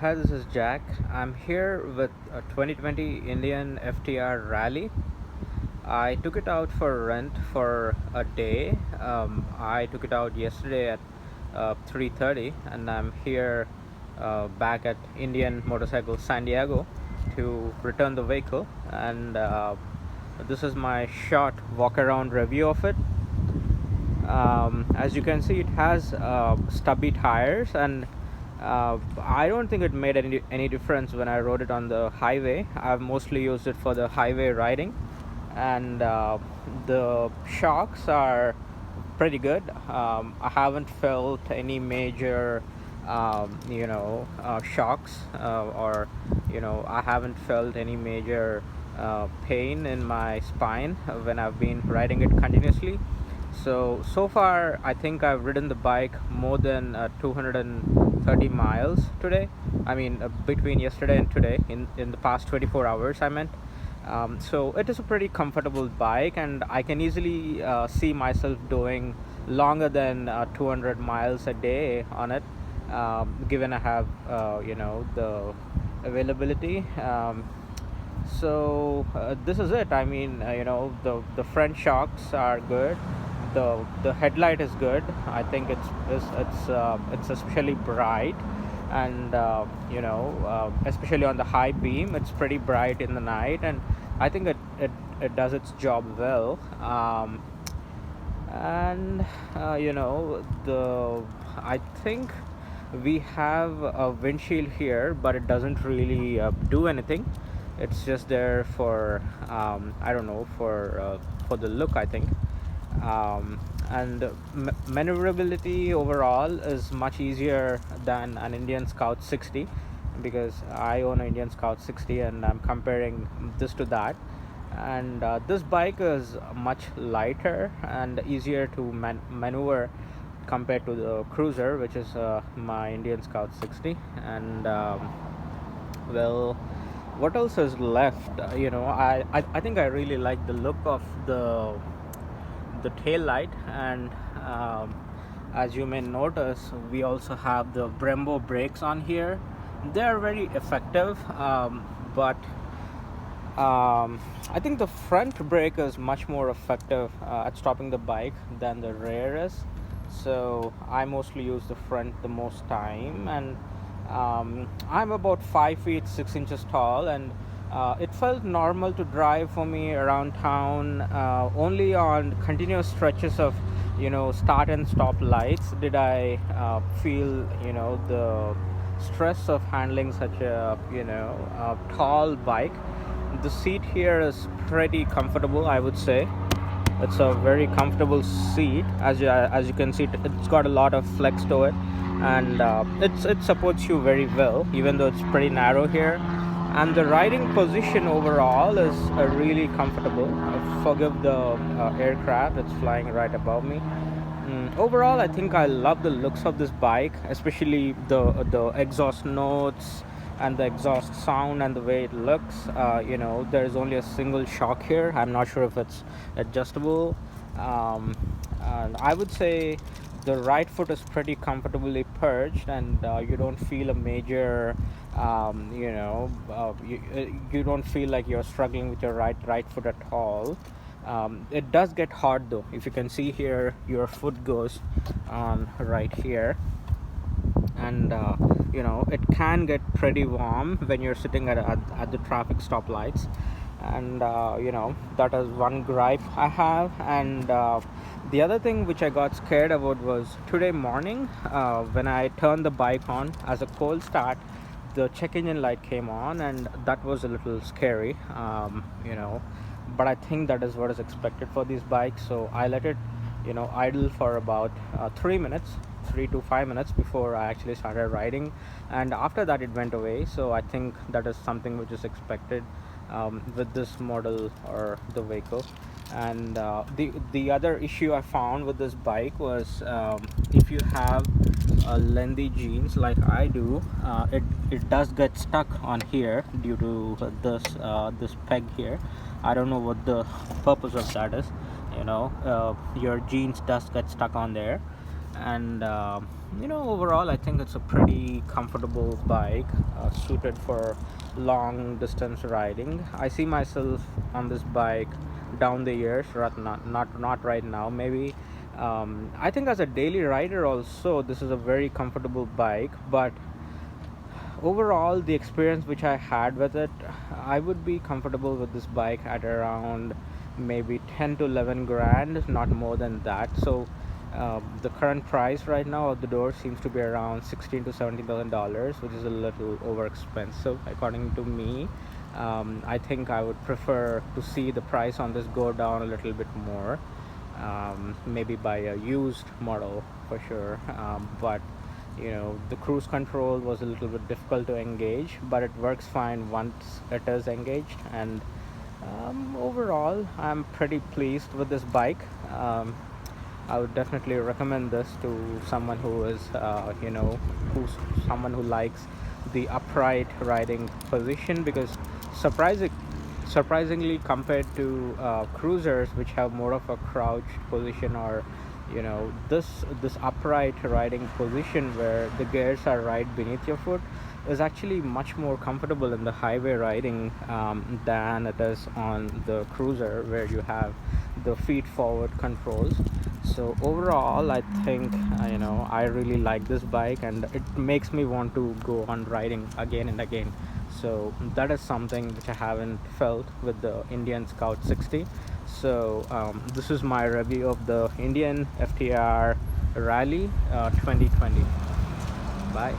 Hi, this is Jack. I'm here with a 2020 Indian FTR Rally. I took it out for rent for a day. I took it out yesterday at 3:30, and I'm here back at Indian Motorcycle San Diego to return the vehicle. And this is my short walk around review of it. As you can see, it has stubby tires, and I don't think it made any difference when I rode it on the highway. I've mostly used it for the highway riding, and the shocks are pretty good. I haven't felt any major shocks, or I haven't felt any major pain in my spine when I've been riding it continuously. So far, I think I've ridden the bike more than 230 miles today. I mean, between yesterday and today, in the past 24 hours, I meant. So it is a pretty comfortable bike, and I can easily see myself doing longer than 200 miles a day on it, given I have the availability. This is it. I mean, the front shocks are good. The headlight is good. I think it's especially bright, and especially on the high beam, it's pretty bright in the night, and I think it does its job well. And the I think we have a windshield here, but it doesn't really do anything. It's just there for I don't know, for the look, I think. And maneuverability overall is much easier than an Indian Scout 60, because I own an Indian Scout 60 and I'm comparing this to that. And this bike is much lighter and easier to maneuver compared to the Cruiser, which is my Indian Scout 60. And well, what else is left? I think I really like the look of the tail light, and as you may notice, we also have the Brembo brakes on here. They are very effective, but I think the front brake is much more effective at stopping the bike than the rear is. So I mostly use the front the most time, and I'm about 5 feet 6 inches tall, and it felt normal to drive for me around town. Only on continuous stretches of start and stop lights did I feel the stress of handling such a tall bike. The seat here is pretty comfortable, I would say. It's a very comfortable seat. As you can see, it's got a lot of flex to it, and it supports you very well, even though it's pretty narrow here. And the riding position overall is really comfortable. Forgive the aircraft that's flying right above me. Overall, I think I love the looks of this bike, especially the exhaust notes and the exhaust sound and the way it looks. There is only a single shock here. I'm not sure if it's adjustable. And I would say the right foot is pretty comfortably perched, and you don't feel a major you don't feel like you're struggling with your right foot at all. It does get hard though. If you can see here, your foot goes on right here, and it can get pretty warm when you're sitting at the traffic stoplights. And that is one gripe I have. And the other thing which I got scared about was today morning, when I turned the bike on as a cold start, the check engine light came on, and that was a little scary. But I think that is what is expected for these bikes, so I let it idle for about 3 to 5 minutes before I actually started riding, and after that it went away. So I think that is something which is expected with this model or the vehicle. And the other issue I found with this bike was, if you have lengthy jeans like I do, it does get stuck on here due to this peg here. I don't know what the purpose of that is. Your jeans does get stuck on there. and overall I think it's a pretty comfortable bike, suited for long distance riding. I see myself on this bike down the years, not right now, maybe. I think as a daily rider also this is a very comfortable bike, but overall the experience which I had with it, I would be comfortable with this bike at around maybe 10 to 11 grand, not more than that. So the current price right now of the door seems to be around 16 to 17,000 dollars, which is a little over expensive according to me. I think I would prefer to see the price on this go down a little bit more, maybe buy a used model for sure. But the cruise control was a little bit difficult to engage, but it works fine once it is engaged. And overall I'm pretty pleased with this bike. I would definitely recommend this to someone who is who's someone who likes the upright riding position, because surprising surprisingly, compared to cruisers which have more of a crouched position, or this upright riding position where the gears are right beneath your foot, is actually much more comfortable in the highway riding than it is on the cruiser where you have the feet forward controls. So overall I think I really like this bike, and it makes me want to go on riding again and again. So that is something which I haven't felt with the Indian Scout 60. So this is my review of the Indian FTR Rally 2020. Bye.